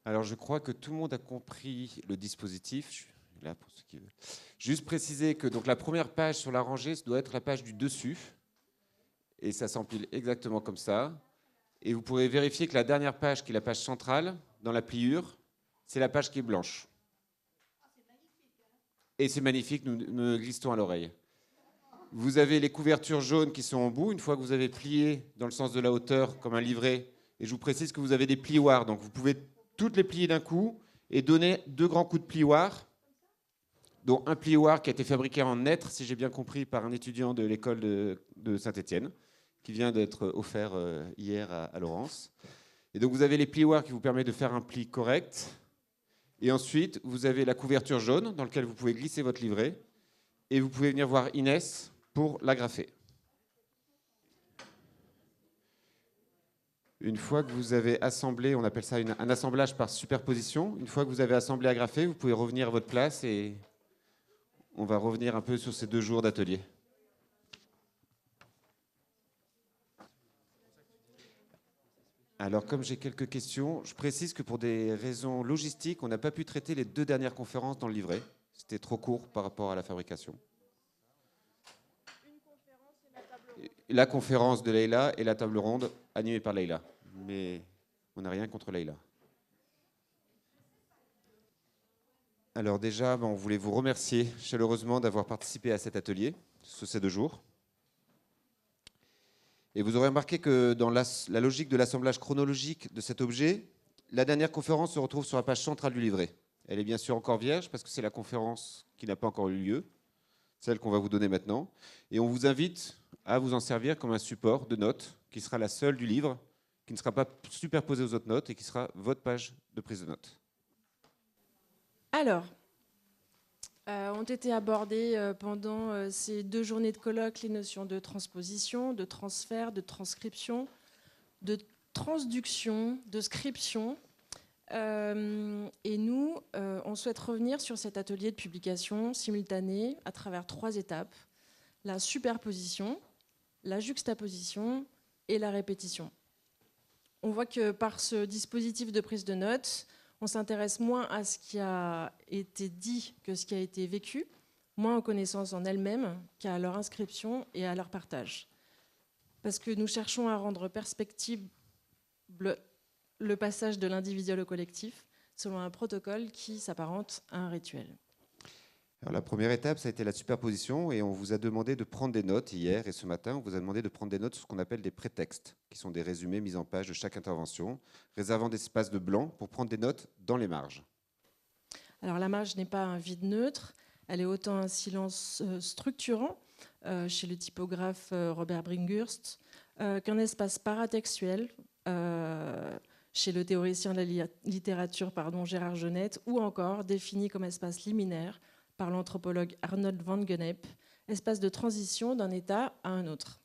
Alors, je crois que tout le monde a compris le dispositif. Je suis là pour ceux qui veulent. Juste préciser que donc, la première page sur la rangée, ça doit être la page du dessus. Et ça s'empile exactement comme ça. Et vous pourrez vérifier que la dernière page, qui est la page centrale, dans la pliure, c'est la page qui est blanche. Et c'est magnifique, nous me glissons à l'oreille. Vous avez les couvertures jaunes qui sont en bout. Une fois que vous avez plié dans le sens de la hauteur, comme un livret, et je vous précise que vous avez des plioirs, donc vous pouvez toutes les plier d'un coup et donner 2 grands coups de plioir, dont un plioir qui a été fabriqué en nètre, si j'ai bien compris, par un étudiant de l'école de Saint-Étienne, qui vient d'être offert hier à Laurence. Et donc vous avez les plioirs qui vous permettent de faire un pli correct. Et ensuite, vous avez la couverture jaune dans laquelle vous pouvez glisser votre livret. Et vous pouvez venir voir Inès pour l'agrafer. Une fois que vous avez assemblé, on appelle ça un assemblage par superposition. Une fois que vous avez assemblé, agrafé, vous pouvez revenir à votre place et on va revenir un peu sur ces 2 jours d'atelier. Alors, comme j'ai quelques questions, je précise que pour des raisons logistiques, on n'a pas pu traiter les 2 dernières conférences dans le livret. C'était trop court par rapport à la fabrication. La conférence de Leïla et la table ronde animée par Leïla. Mais on n'a rien contre Leïla. Alors déjà, on voulait vous remercier chaleureusement d'avoir participé à cet atelier, sur ces 2 jours. Et vous aurez remarqué que dans la logique de l'assemblage chronologique de cet objet, la dernière conférence se retrouve sur la page centrale du livret. Elle est bien sûr encore vierge parce que c'est la conférence qui n'a pas encore eu lieu, celle qu'on va vous donner maintenant. Et on vous invite à vous en servir comme un support de notes qui sera la seule du livre, qui ne sera pas superposée aux autres notes et qui sera votre page de prise de notes. Alors, ont été abordées pendant ces 2 journées de colloque les notions de transposition, de transfert, de transcription, de transduction, de scription. Et nous, on souhaite revenir sur cet atelier de publication simultanée à travers 3 étapes. La superposition, la juxtaposition et la répétition. On voit que par ce dispositif de prise de notes, on s'intéresse moins à ce qui a été dit que ce qui a été vécu, moins aux connaissances en elles-mêmes qu'à leur inscription et à leur partage. Parce que nous cherchons à rendre perspectible le passage de l'individuel au collectif selon un protocole qui s'apparente à un rituel. Alors, la première étape, ça a été la superposition et on vous a demandé de prendre des notes hier et ce matin, on vous a demandé de prendre des notes sur ce qu'on appelle des prétextes, qui sont des résumés mis en page de chaque intervention, réservant des espaces de blanc pour prendre des notes dans les marges. Alors la marge n'est pas un vide neutre, elle est autant un silence structurant chez le typographe Robert Brinkhurst qu'un espace paratextuel chez le théoricien de la littérature Gérard Genette, ou encore défini comme espace liminaire par l'anthropologue Arnold van Gennep, espace de transition d'un état à un autre.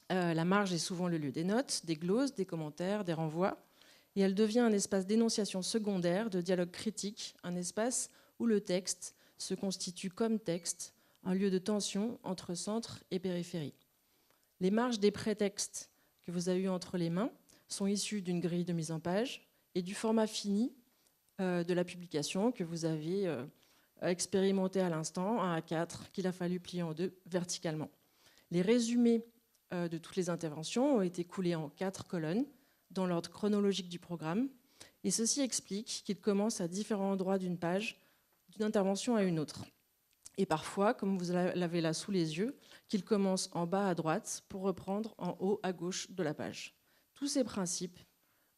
La marge est souvent le lieu des notes, des glosses, des commentaires, des renvois, et elle devient un espace d'énonciation secondaire, de dialogue critique, un espace où le texte se constitue comme texte, un lieu de tension entre centre et périphérie. Les marges des prétextes que vous avez eu entre les mains sont issues d'une grille de mise en page et du format fini de la publication que vous avez expérimenté à l'instant, un A4 qu'il a fallu plier en 2 verticalement. Les résumés de toutes les interventions ont été coulés en 4 colonnes dans l'ordre chronologique du programme, et ceci explique qu'il commence à différents endroits d'une page, d'une intervention à une autre. Et parfois, comme vous l'avez là sous les yeux, qu'il commence en bas à droite pour reprendre en haut à gauche de la page. Tous ces principes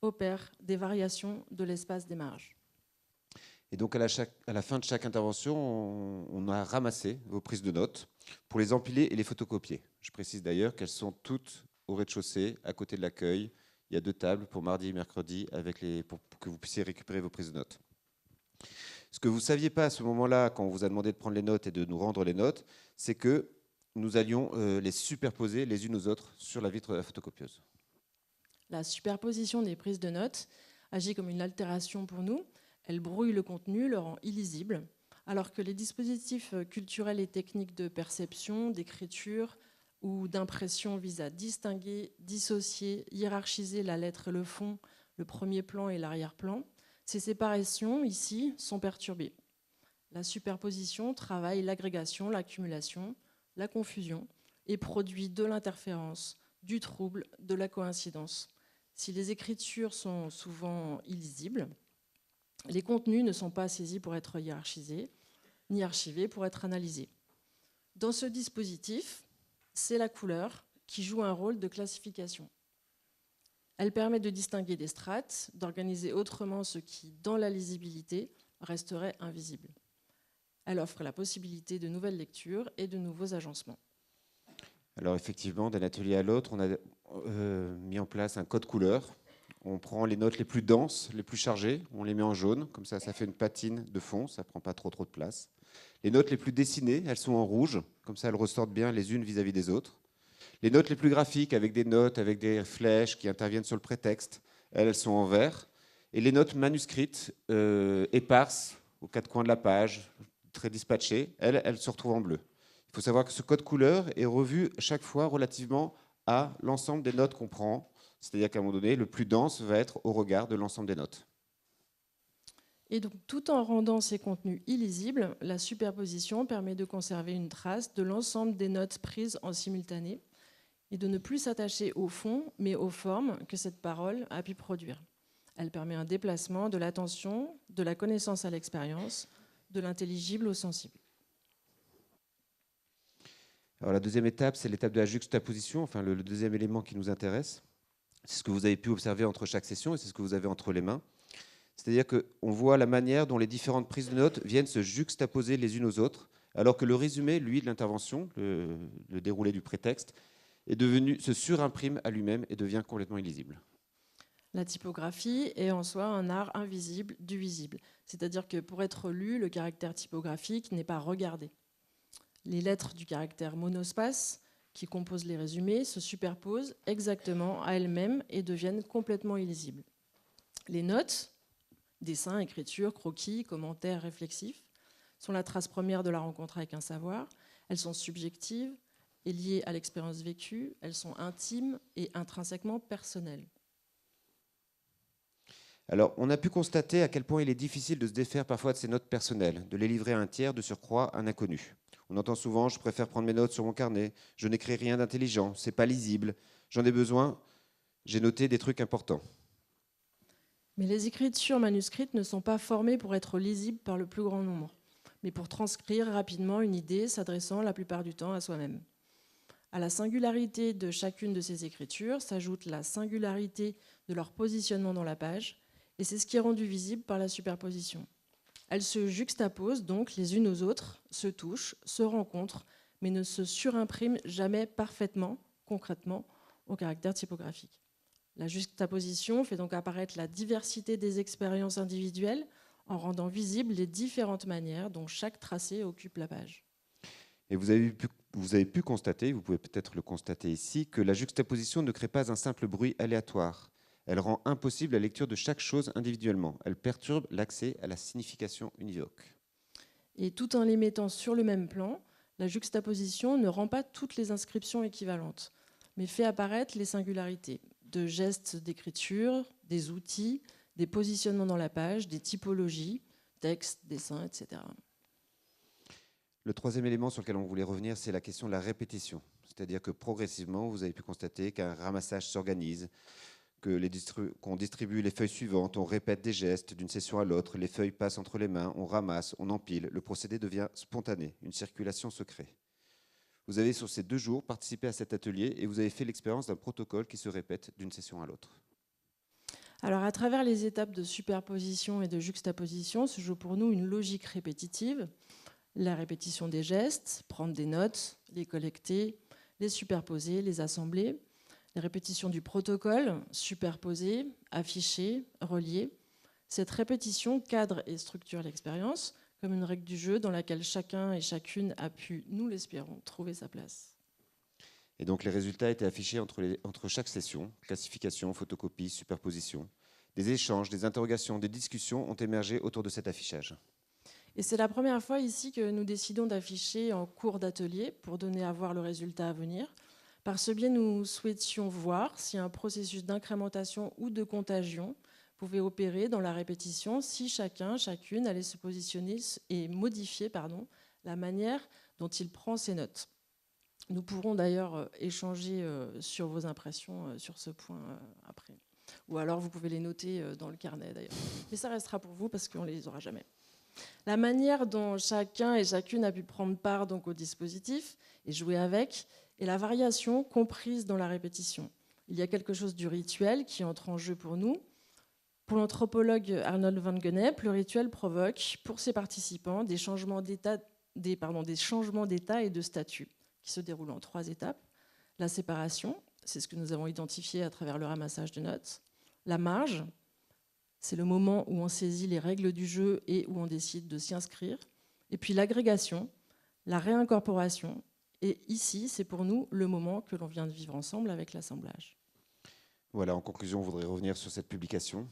opèrent des variations de l'espace des marges. Et donc à la fin de chaque intervention, on a ramassé vos prises de notes pour les empiler et les photocopier. Je précise d'ailleurs qu'elles sont toutes au rez-de-chaussée, à côté de l'accueil. Il y a 2 tables pour mardi et mercredi pour que vous puissiez récupérer vos prises de notes. Ce que vous ne saviez pas à ce moment-là, quand on vous a demandé de prendre les notes et de nous rendre les notes, c'est que nous allions les superposer les unes aux autres sur la vitre de la photocopieuse. La superposition des prises de notes agit comme une altération pour nous. Elle brouille le contenu, le rend illisible, alors que les dispositifs culturels et techniques de perception, d'écriture ou d'impression visent à distinguer, dissocier, hiérarchiser la lettre et le fond, le premier plan et l'arrière-plan. Ces séparations, ici, sont perturbées. La superposition travaille l'agrégation, l'accumulation, la confusion et produit de l'interférence, du trouble, de la coïncidence. Si les écritures sont souvent illisibles, les contenus ne sont pas saisis pour être hiérarchisés, ni archivés pour être analysés. Dans ce dispositif, c'est la couleur qui joue un rôle de classification. Elle permet de distinguer des strates, d'organiser autrement ce qui, dans la lisibilité, resterait invisible. Elle offre la possibilité de nouvelles lectures et de nouveaux agencements. Alors effectivement, d'un atelier à l'autre, on a mis en place un code couleur. On prend les notes les plus denses, les plus chargées, on les met en jaune, comme ça fait une patine de fond, ça ne prend pas trop de place. Les notes les plus dessinées, elles sont en rouge, comme ça elles ressortent bien les unes vis-à-vis des autres. Les notes les plus graphiques, avec des notes, avec des flèches qui interviennent sur le prétexte, elles sont en vert. Et les notes manuscrites, éparses, aux quatre coins de la page, très dispatchées, elles se retrouvent en bleu. Il faut savoir que ce code couleur est revu chaque fois relativement à l'ensemble des notes qu'on prend. C'est-à-dire qu'à un moment donné, le plus dense va être au regard de l'ensemble des notes. Et donc, tout en rendant ces contenus illisibles, la superposition permet de conserver une trace de l'ensemble des notes prises en simultané et de ne plus s'attacher au fond, mais aux formes que cette parole a pu produire. Elle permet un déplacement de l'attention, de la connaissance à l'expérience, de l'intelligible au sensible. Alors, la deuxième étape, c'est l'étape de la juxtaposition, enfin le deuxième élément qui nous intéresse. C'est ce que vous avez pu observer entre chaque session et c'est ce que vous avez entre les mains. C'est-à-dire qu'on voit la manière dont les différentes prises de notes viennent se juxtaposer les unes aux autres, alors que le résumé, lui, de l'intervention, le déroulé du prétexte, est devenu, se surimprime à lui-même et devient complètement illisible. La typographie est en soi un art invisible du visible. C'est-à-dire que pour être lu, le caractère typographique n'est pas regardé. Les lettres du caractère monospace, qui composent les résumés, se superposent exactement à elles-mêmes et deviennent complètement illisibles. Les notes, dessins, écritures, croquis, commentaires réflexifs, sont la trace première de la rencontre avec un savoir. Elles sont subjectives et liées à l'expérience vécue. Elles sont intimes et intrinsèquement personnelles. Alors, on a pu constater à quel point il est difficile de se défaire parfois de ces notes personnelles, de les livrer à un tiers, de surcroît un inconnu. On entend souvent « je préfère prendre mes notes sur mon carnet, je n'écris rien d'intelligent, c'est pas lisible, j'en ai besoin, j'ai noté des trucs importants ». Mais les écritures manuscrites ne sont pas formées pour être lisibles par le plus grand nombre, mais pour transcrire rapidement une idée s'adressant la plupart du temps à soi-même. À la singularité de chacune de ces écritures s'ajoute la singularité de leur positionnement dans la page, et c'est ce qui est rendu visible par la superposition. Elles se juxtaposent donc les unes aux autres, se touchent, se rencontrent, mais ne se surimpriment jamais parfaitement, concrètement, au caractère typographique. La juxtaposition fait donc apparaître la diversité des expériences individuelles en rendant visibles les différentes manières dont chaque tracé occupe la page. Et vous avez pu constater, vous pouvez peut-être le constater ici, que la juxtaposition ne crée pas un simple bruit aléatoire. Elle rend impossible la lecture de chaque chose individuellement. Elle perturbe l'accès à la signification univoque. Et tout en les mettant sur le même plan, la juxtaposition ne rend pas toutes les inscriptions équivalentes, mais fait apparaître les singularités de gestes d'écriture, des outils, des positionnements dans la page, des typologies, textes, dessins, etc. Le troisième élément sur lequel on voulait revenir, c'est la question de la répétition. C'est-à-dire que progressivement, vous avez pu constater qu'un ramassage s'organise, qu'on distribue les feuilles suivantes, on répète des gestes d'une session à l'autre, les feuilles passent entre les mains, on ramasse, on empile, le procédé devient spontané, une circulation se crée. Vous avez sur ces 2 jours participé à cet atelier et vous avez fait l'expérience d'un protocole qui se répète d'une session à l'autre. Alors à travers les étapes de superposition et de juxtaposition se joue pour nous une logique répétitive, la répétition des gestes, prendre des notes, les collecter, les superposer, les assembler, les répétitions du protocole, superposer, afficher, relier. Cette répétition cadre et structure l'expérience comme une règle du jeu dans laquelle chacun et chacune a pu, nous l'espérons, trouver sa place. Et donc les résultats étaient affichés entre chaque session, classification, photocopie, superposition. Des échanges, des interrogations, des discussions ont émergé autour de cet affichage. Et c'est la première fois ici que nous décidons d'afficher en cours d'atelier pour donner à voir le résultat à venir. Par ce biais, nous souhaitions voir si un processus d'incrémentation ou de contagion pouvait opérer dans la répétition si chacune allait se positionner et modifier la manière dont il prend ses notes. Nous pourrons d'ailleurs échanger sur vos impressions sur ce point après. Ou alors vous pouvez les noter dans le carnet d'ailleurs. Mais ça restera pour vous parce qu'on ne les aura jamais. La manière dont chacun et chacune a pu prendre part donc, au dispositif et jouer avec, et la variation comprise dans la répétition. Il y a quelque chose du rituel qui entre en jeu pour nous. Pour l'anthropologue Arnold van Gennep, le rituel provoque pour ses participants des changements d'état et de statut qui se déroulent en 3 étapes. La séparation, c'est ce que nous avons identifié à travers le ramassage de notes. La marge, c'est le moment où on saisit les règles du jeu et où on décide de s'y inscrire. Et puis l'agrégation, la réincorporation. Et ici, c'est pour nous le moment que l'on vient de vivre ensemble avec l'assemblage. Voilà, en conclusion, on voudrait revenir sur cette publication.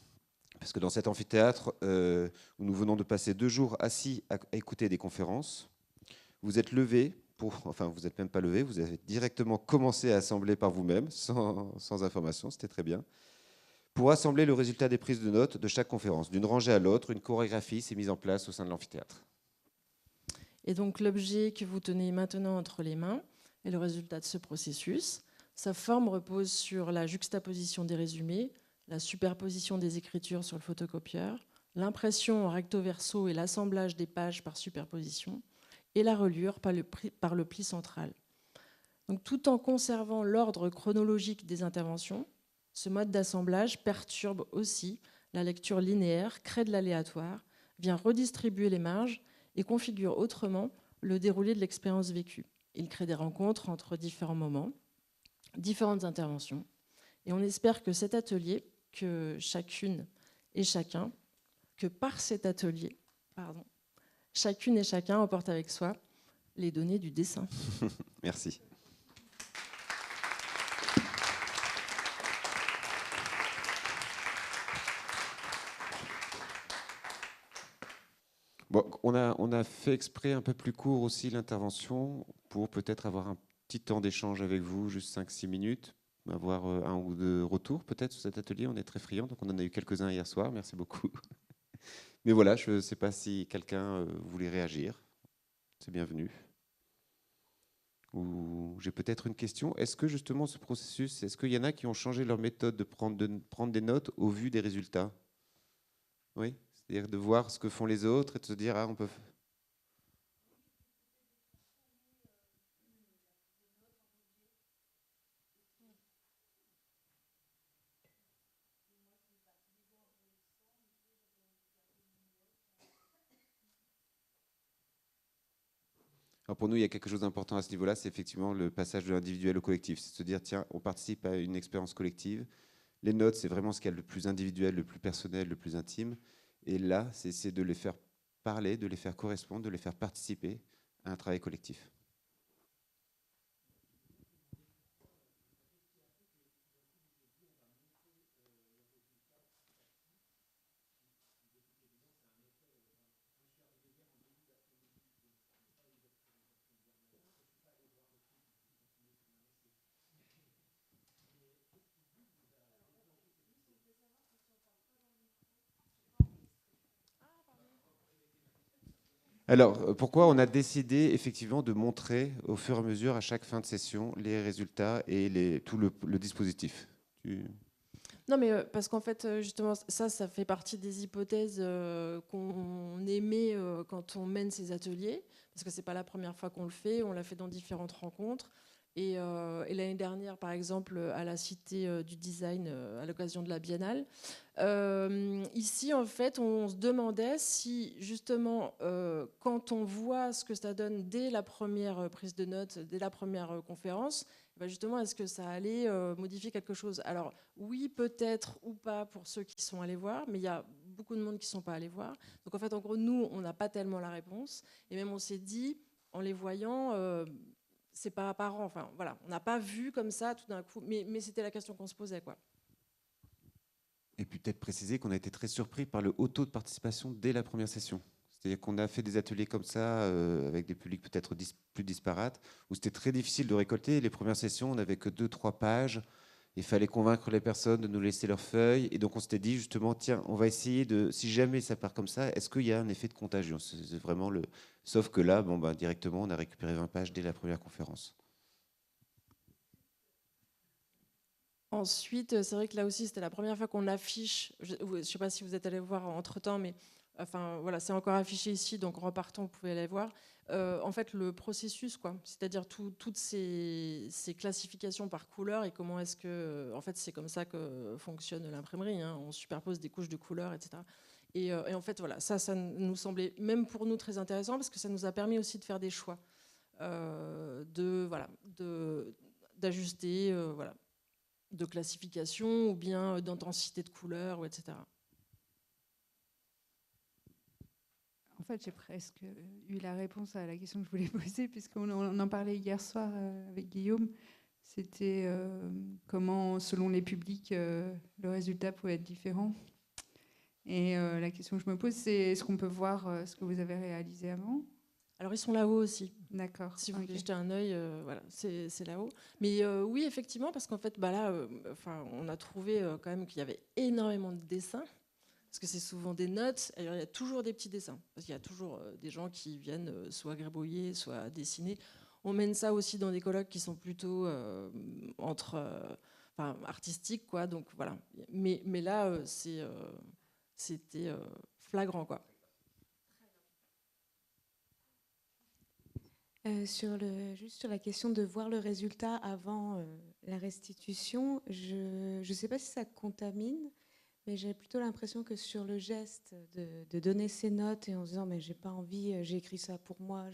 Parce que dans cet amphithéâtre, où nous venons de passer 2 jours assis à écouter des conférences, vous êtes levé, enfin vous n'êtes même pas levé, vous avez directement commencé à assembler par vous-même, sans information, c'était très bien, pour assembler le résultat des prises de notes de chaque conférence. D'une rangée à l'autre, une chorégraphie s'est mise en place au sein de l'amphithéâtre. Et donc l'objet que vous tenez maintenant entre les mains est le résultat de ce processus. Sa forme repose sur la juxtaposition des résumés, la superposition des écritures sur le photocopieur, l'impression en recto-verso et l'assemblage des pages par superposition, et la reliure par le pli central. Donc, tout en conservant l'ordre chronologique des interventions, ce mode d'assemblage perturbe aussi la lecture linéaire, crée de l'aléatoire, vient redistribuer les marges et configure autrement le déroulé de l'expérience vécue. Il crée des rencontres entre différents moments, différentes interventions, et on espère que cet atelier, que chacune et chacun, que par cet atelier, chacune et chacun emporte avec soi les données du dessin. Merci. Bon, on a fait exprès un peu plus court aussi l'intervention pour peut-être avoir un petit temps d'échange avec vous, juste 5-6 minutes, avoir 1 ou 2 retours peut-être sur cet atelier. On est très friands, donc on en a eu quelques-uns hier soir, merci beaucoup. Mais voilà, je ne sais pas si quelqu'un voulait réagir. C'est bienvenu. Ou j'ai peut-être une question. Est-ce que justement ce processus, est-ce qu'il y en a qui ont changé leur méthode de prendre des notes au vu des résultats? Oui, c'est-à-dire de voir ce que font les autres et de se dire, ah, on peut... Alors pour nous, il y a quelque chose d'important à ce niveau-là, c'est effectivement le passage de l'individuel au collectif. C'est de se dire, tiens, on participe à une expérience collective. Les notes, c'est vraiment ce qu'il y a le plus individuel, le plus personnel, le plus intime. Et là, c'est de les faire parler, de les faire correspondre, de les faire participer à un travail collectif. Alors, pourquoi on a décidé effectivement de montrer au fur et à mesure, à chaque fin de session, les résultats et tout le dispositif? Non, mais parce qu'en fait, justement, ça fait partie des hypothèses qu'on émet quand on mène ces ateliers, parce que c'est pas la première fois qu'on le fait, on l'a fait dans différentes rencontres. Et l'année dernière, par exemple, à la Cité du Design, à l'occasion de la Biennale, ici, en fait, on se demandait si, justement, quand on voit ce que ça donne dès la première prise de notes, dès la première conférence, ben justement, est-ce que ça allait modifier quelque chose? Alors, oui, peut-être ou pas pour ceux qui sont allés voir, mais il y a beaucoup de monde qui ne sont pas allés voir. Donc, en fait, en gros, nous, on n'a pas tellement la réponse. Et même, on s'est dit, en les voyant... c'est pas apparent, enfin voilà, on n'a pas vu comme ça tout d'un coup, mais c'était la question qu'on se posait, quoi. Et puis peut-être préciser qu'on a été très surpris par le haut taux de participation dès la première session. C'est-à-dire qu'on a fait des ateliers comme ça, avec des publics peut-être plus disparates, où c'était très difficile de récolter. Les premières sessions, on n'avait que 2-3 pages, Il fallait convaincre les personnes de nous laisser leurs feuilles. Et donc, on s'était dit justement, tiens, on va essayer de, si jamais ça part comme ça, est-ce qu'il y a un effet de contagion? C'est vraiment le. Sauf que là, bon, bah, directement, on a récupéré 20 pages dès la première conférence. Ensuite, c'est vrai que là aussi, c'était la première fois qu'on affiche. Je ne sais pas si vous êtes allé voir entre-temps, mais enfin, voilà, c'est encore affiché ici, donc en repartant, vous pouvez aller voir. En fait, le processus, quoi, c'est-à-dire toutes ces classifications par couleur et comment est-ce que, en fait, c'est comme ça que fonctionne l'imprimerie. Hein, on superpose des couches de couleurs, etc. Et en fait, voilà, ça nous semblait, même pour nous, très intéressant parce que ça nous a permis aussi de faire des choix, d'ajuster, voilà, de classification ou bien d'intensité de couleur, etc. En fait, j'ai presque eu la réponse à la question que je voulais poser, puisqu'on en parlait hier soir avec Guillaume. C'était comment, selon les publics, le résultat pouvait être différent. Et la question que je me pose, c'est est-ce qu'on peut voir ce que vous avez réalisé avant? Alors, ils sont là-haut aussi. D'accord. Si vous voulez jeter un œil, voilà, c'est là-haut. Mais oui, effectivement, parce qu'en fait, bah là, on a trouvé quand même qu'il y avait énormément de dessins. Parce que c'est souvent des notes, alors il y a toujours des petits dessins, parce qu'il y a toujours des gens qui viennent soit gribouiller, soit dessiner. On mène ça aussi dans des colloques qui sont plutôt artistiques, quoi. Donc voilà. Mais là, c'était flagrant, quoi. Juste sur la question de voir le résultat avant la restitution, je ne sais pas si ça contamine. Mais j'ai plutôt l'impression que sur le geste de donner ses notes et en se disant mais j'ai pas envie, j'ai écrit ça pour moi,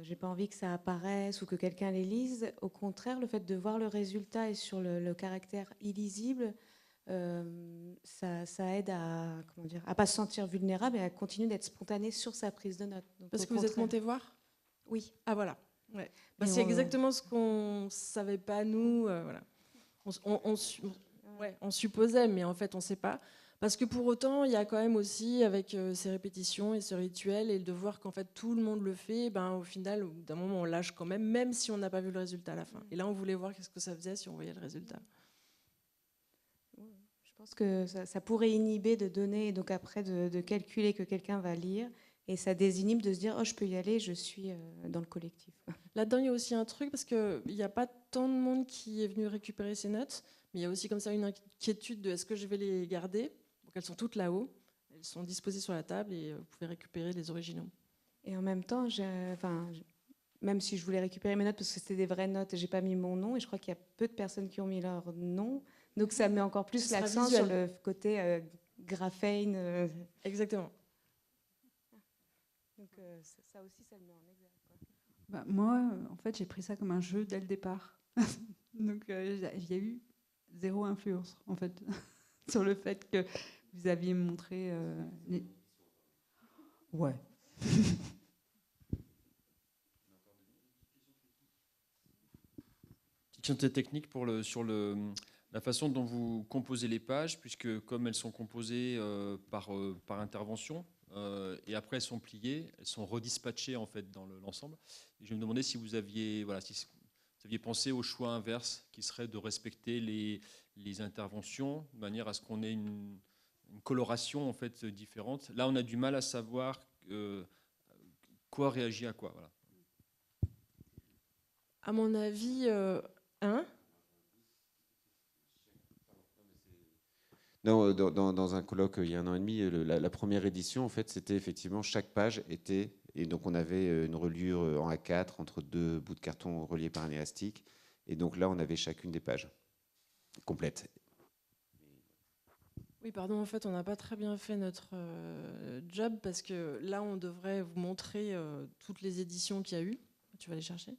j'ai pas envie que ça apparaisse ou que quelqu'un les lise. Au contraire, le fait de voir le résultat et sur le caractère illisible, ça aide à pas se sentir vulnérable et à continuer d'être spontané sur sa prise de notes. Donc, parce que vous êtes monté voir? Oui. Ah voilà. Ouais. Bah, c'est exactement ce qu'on savait pas nous. Voilà. On supposait, mais en fait, on ne sait pas. Parce que pour autant, il y a quand même aussi, avec ces répétitions et ce rituel, et de voir qu'en fait tout le monde le fait, ben, au final, au bout d'un moment, on lâche quand même si on n'a pas vu le résultat à la fin. Et là, on voulait voir qu'est-ce que ça faisait si on voyait le résultat. Je pense que ça pourrait inhiber de donner, et donc après de calculer que quelqu'un va lire, et ça désinhibe de se dire « Oh, je peux y aller, je suis dans le collectif ». Là-dedans, il y a aussi un truc, parce qu'il n'y a pas tant de monde qui est venu récupérer ces notes, mais il y a aussi comme ça une inquiétude de est-ce que je vais les garder. Donc elles sont toutes là-haut, elles sont disposées sur la table et vous pouvez récupérer les originaux. Et en même temps, même si je voulais récupérer mes notes parce que c'était des vraies notes, j'ai pas mis mon nom et je crois qu'il y a peu de personnes qui ont mis leur nom. Donc ça met encore plus l'accent sur le côté graphène. Exactement. Donc ça aussi, ça le met en exergue. Bah, moi, en fait, j'ai pris ça comme un jeu dès le départ. Donc il y a eu zéro influence, en fait, sur le fait que vous aviez montré les... Ouais. Question technique sur la façon dont vous composez les pages, puisque comme elles sont composées par intervention, et après elles sont pliées, elles sont redispatchées en fait dans l'ensemble. Et je me demandais si vous aviez pensé au choix inverse, qui serait de respecter les interventions de manière à ce qu'on ait une coloration en fait différente. Là, on a du mal à savoir quoi réagit à quoi. Voilà. À mon avis, Non, dans un colloque il y a 1 an et demi, la première édition, en fait, c'était effectivement chaque page était, et donc on avait une reliure en A4 entre 2 bouts de carton reliés par un élastique, et donc là on avait chacune des pages complètes. Oui, pardon, en fait, on n'a pas très bien fait notre job parce que là, on devrait vous montrer toutes les éditions qu'il y a eu. Tu vas les chercher.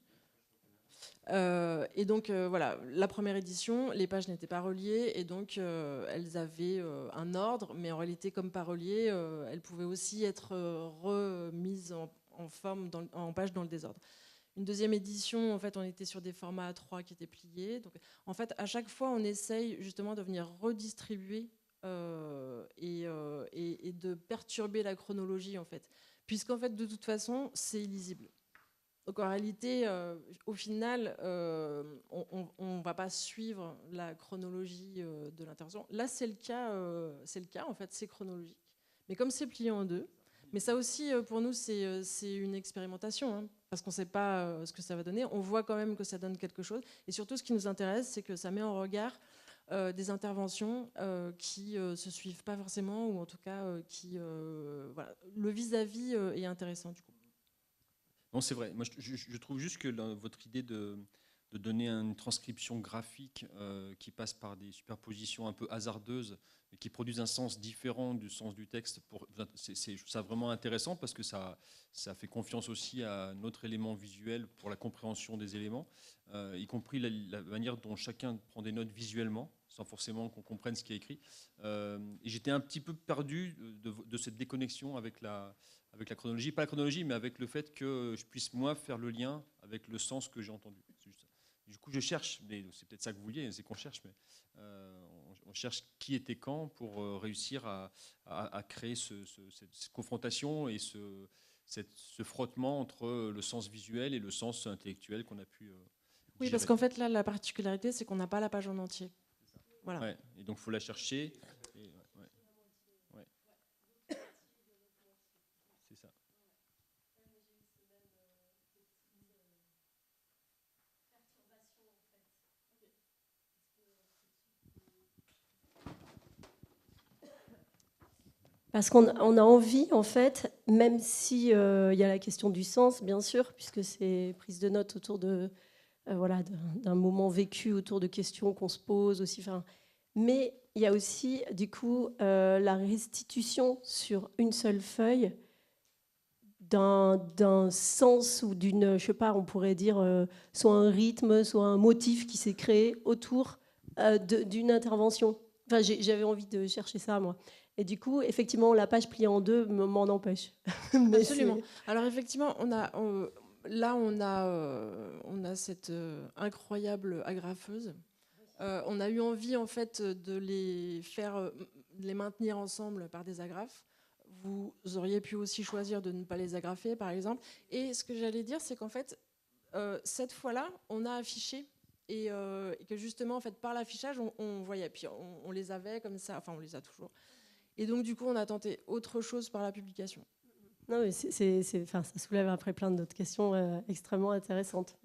Et donc, voilà, la première édition, les pages n'étaient pas reliées et donc elles avaient un ordre, mais en réalité, comme pas reliées, elles pouvaient aussi être remises en forme, en page dans le désordre. Une deuxième édition, en fait, on était sur des formats A3 qui étaient pliés. Donc, en fait, à chaque fois, on essaye justement de venir redistribuer et de perturber la chronologie, en fait. Puisqu'en fait, de toute façon, c'est illisible. Donc en réalité, au final, on ne va pas suivre la chronologie de l'intervention. Là, c'est le cas, en fait, c'est chronologique. Mais comme c'est plié en deux, mais ça aussi, pour nous, c'est une expérimentation, hein, parce qu'on ne sait pas ce que ça va donner. On voit quand même que ça donne quelque chose. Et surtout, ce qui nous intéresse, c'est que ça met en regard des interventions qui ne se suivent pas forcément, ou en tout cas, voilà. Le vis-à-vis est intéressant, du coup. Non, c'est vrai. Moi, je trouve juste que votre idée de donner une transcription graphique qui passe par des superpositions un peu hasardeuses, mais qui produisent un sens différent du sens du texte, je trouve ça vraiment intéressant parce que ça fait confiance aussi à notre élément visuel pour la compréhension des éléments, y compris la manière dont chacun prend des notes visuellement, sans forcément qu'on comprenne ce qui est écrit. Et j'étais un petit peu perdu de cette déconnexion avec la chronologie, pas la chronologie, mais avec le fait que je puisse, moi, faire le lien avec le sens que j'ai entendu. C'est juste ça. Du coup, je cherche, mais c'est peut-être ça que vous vouliez, c'est qu'on cherche, mais on cherche qui était quand pour réussir à créer cette confrontation et ce frottement entre le sens visuel et le sens intellectuel qu'on a pu Oui, gérer. parce qu'en fait, là, la particularité, c'est qu'on n'a pas la page en entier. Voilà. Ouais, et donc, il faut la chercher. Ouais. C'est ça. Parce qu'on a envie, en fait, même si y a la question du sens, bien sûr, puisque c'est prise de notes autour de voilà, d'un moment vécu, autour de questions qu'on se pose aussi. Mais il y a aussi, du coup, la restitution sur une seule feuille d'un sens ou d'une, je sais pas, on pourrait dire soit un rythme, soit un motif qui s'est créé autour d'une intervention. Enfin, j'avais envie de chercher ça, moi. Et du coup, effectivement, la page pliée en deux m'en empêche. Absolument. Alors effectivement, là, on a cette incroyable agrafeuse. On a eu envie, en fait, de les maintenir ensemble par des agrafes. Vous auriez pu aussi choisir de ne pas les agrafer, par exemple. Et ce que j'allais dire, c'est qu'en fait, cette fois-là, on a affiché et que justement, en fait, par l'affichage, on voyait. Puis on les avait comme ça, enfin, on les a toujours. Et donc, du coup, on a tenté autre chose par la publication. Non, mais ça soulève après plein d'autres questions extrêmement intéressantes.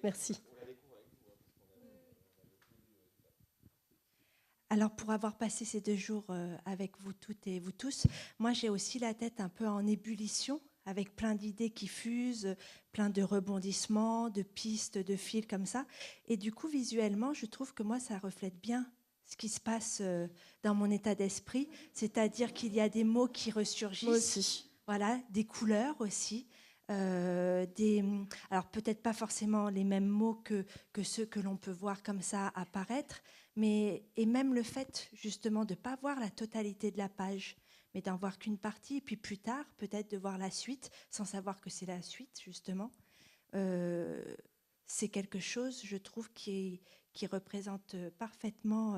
Merci. Alors, pour avoir passé ces 2 jours avec vous toutes et vous tous, moi, j'ai aussi la tête un peu en ébullition, avec plein d'idées qui fusent, plein de rebondissements, de pistes, de fils comme ça. Et du coup, visuellement, je trouve que moi, ça reflète bien ce qui se passe dans mon état d'esprit, c'est-à-dire qu'il y a des mots qui ressurgissent. Moi aussi. Voilà, des couleurs aussi. Alors peut-être pas forcément les mêmes mots que ceux que l'on peut voir comme ça apparaître, et même le fait justement de ne pas voir la totalité de la page, mais d'en voir qu'une partie, et puis plus tard peut-être de voir la suite sans savoir que c'est la suite justement. C'est quelque chose, je trouve, qui représente parfaitement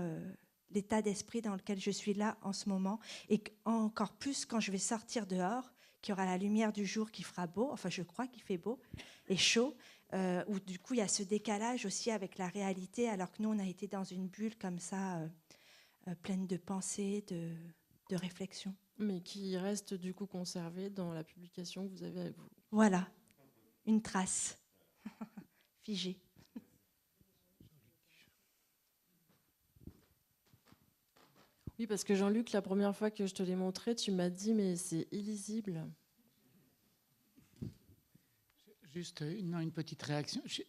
l'état d'esprit dans lequel je suis là en ce moment, et encore plus quand je vais sortir dehors, qu'il y aura la lumière du jour qui fera beau, enfin je crois qu'il fait beau et chaud, où du coup il y a ce décalage aussi avec la réalité, alors que nous on a été dans une bulle comme ça, pleine de pensées, de réflexions. Mais qui reste du coup conservé dans la publication que vous avez avec vous. Voilà, une trace figée. Oui, parce que Jean-Luc, la première fois que je te l'ai montré, tu m'as dit mais c'est illisible. Juste une petite réaction. Je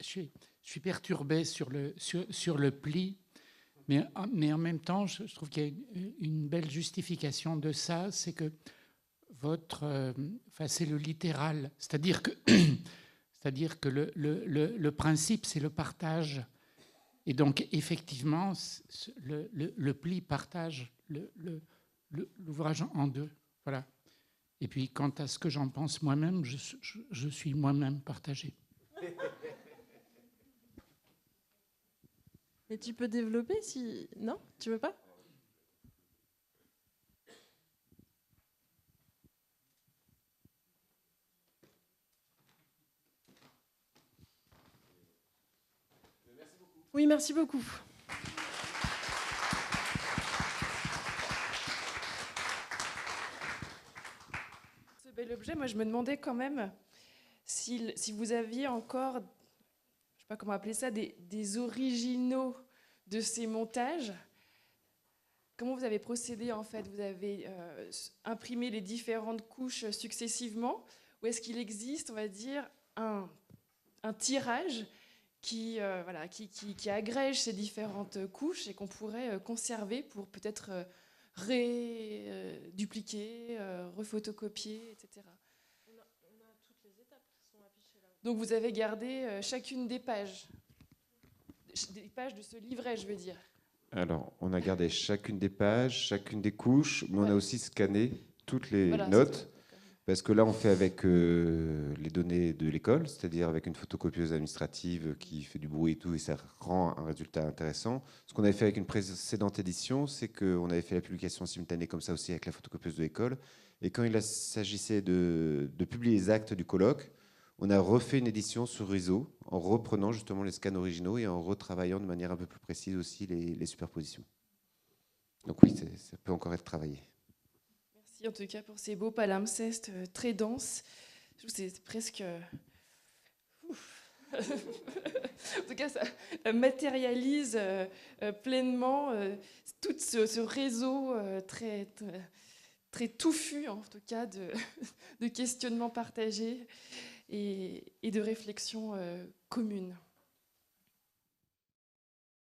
suis perturbé sur le pli, mais en même temps, je trouve qu'il y a une belle justification de ça, c'est que c'est le littéral, c'est-à-dire que le principe, c'est le partage. Et donc, effectivement, le pli partage l'ouvrage en deux. Voilà. Et puis, quant à ce que j'en pense moi-même, je suis moi-même partagé. Et tu peux développer si... Non, tu veux pas ? Oui, merci beaucoup. Ce bel objet, moi je me demandais quand même si vous aviez encore, je ne sais pas comment appeler ça, des originaux de ces montages. Comment vous avez procédé en fait? Vous avez imprimé les différentes couches successivement, ou est-ce qu'il existe, on va dire, un tirage qui agrège ces différentes couches et qu'on pourrait conserver pour peut-être dupliquer, refotocopier, etc. On a toutes les étapes qui sont affichées là. Donc vous avez gardé chacune des pages de ce livret, je veux dire. Alors, on a gardé chacune des pages, chacune des couches, mais on a aussi scanné toutes les Voilà, notes, parce que là, on fait avec les données de l'école, c'est-à-dire avec une photocopieuse administrative qui fait du bruit et tout, et ça rend un résultat intéressant. Ce qu'on avait fait avec une précédente édition, c'est qu'on avait fait la publication simultanée comme ça aussi avec la photocopieuse de l'école, et quand il s'agissait de publier les actes du colloque, on a refait une édition sur réseau en reprenant justement les scans originaux et en retravaillant de manière un peu plus précise aussi les superpositions. Donc oui, ça peut encore être travaillé. Merci en tout cas pour ces beaux palimpsestes très denses. Je trouve que c'est presque... En tout cas, ça matérialise pleinement tout ce réseau très, très touffu, en tout cas, de questionnements partagés et de réflexions communes.